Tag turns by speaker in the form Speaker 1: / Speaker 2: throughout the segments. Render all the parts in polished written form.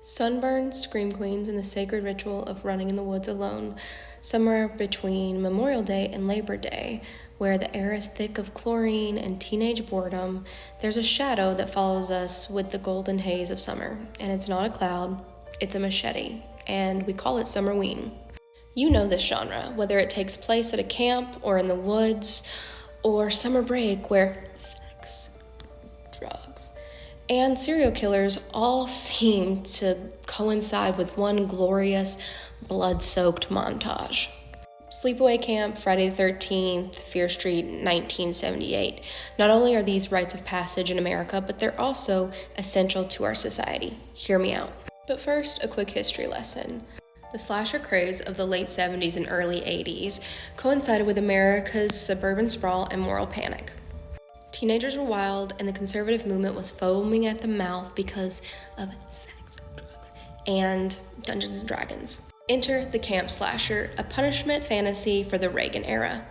Speaker 1: Sunburned scream queens in the sacred ritual of running in the woods alone, somewhere between Memorial Day and Labor Day, where the air is thick of chlorine and teenage boredom, there's a shadow that follows us with the golden haze of summer. And it's not a cloud, it's a machete, and we call it Summerween. You know this genre, whether it takes place at a camp or in the woods, or summer break where sex, drugs, and serial killers all seem to coincide with one glorious, blood-soaked montage. Sleepaway Camp, Friday the 13th, Fear Street, 1978. Not only are these rites of passage in America, but they're also essential to our society. Hear me out. But first, a quick history lesson. The slasher craze of the late 70s and early 80s coincided with America's suburban sprawl and moral panic. Teenagers were wild, and the conservative movement was foaming at the mouth because of sex, drugs, and Dungeons & Dragons. Enter the camp slasher, a punishment fantasy for the Reagan era.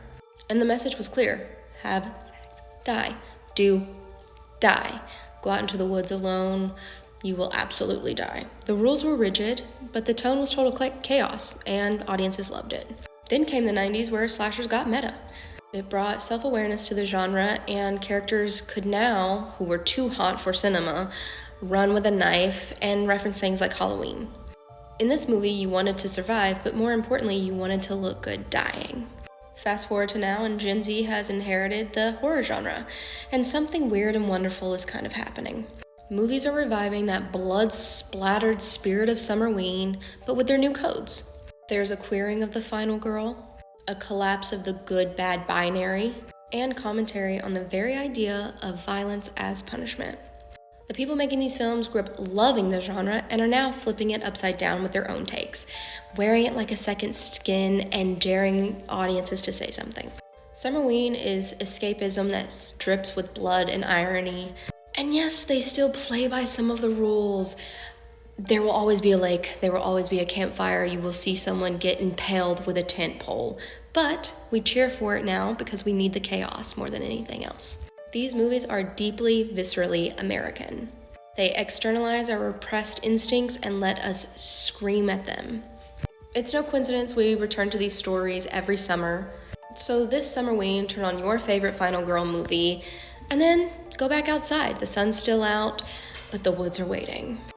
Speaker 1: And the message was clear. Have sex, die. Do, die. Go out into the woods alone. You will absolutely die. The rules were rigid, but the tone was total chaos, and audiences loved it. Then came the 90s, where slashers got meta. It brought self-awareness to the genre, and characters could now, who were too hot for cinema, run with a knife and reference things like Halloween. In this movie, you wanted to survive, but more importantly, you wanted to look good dying. Fast forward to now, and Gen Z has inherited the horror genre, and something weird and wonderful is kind of happening. Movies are reviving that blood-splattered spirit of Summerween, but with their new codes. There's a queering of the final girl, a collapse of the good-bad binary, and commentary on the very idea of violence as punishment. The people making these films grew up loving the genre and are now flipping it upside down with their own takes, wearing it like a second skin and daring audiences to say something. Summerween is escapism that drips with blood and irony. And yes, they still play by some of the rules. There will always be a lake, there will always be a campfire, you will see someone get impaled with a tent pole. But we cheer for it now because we need the chaos more than anything else. These movies are deeply, viscerally American. They externalize our repressed instincts and let us scream at them. It's no coincidence we return to these stories every summer. So this Summerween, turn on your favorite final girl movie, and then go back outside. The sun's still out, but the woods are waiting.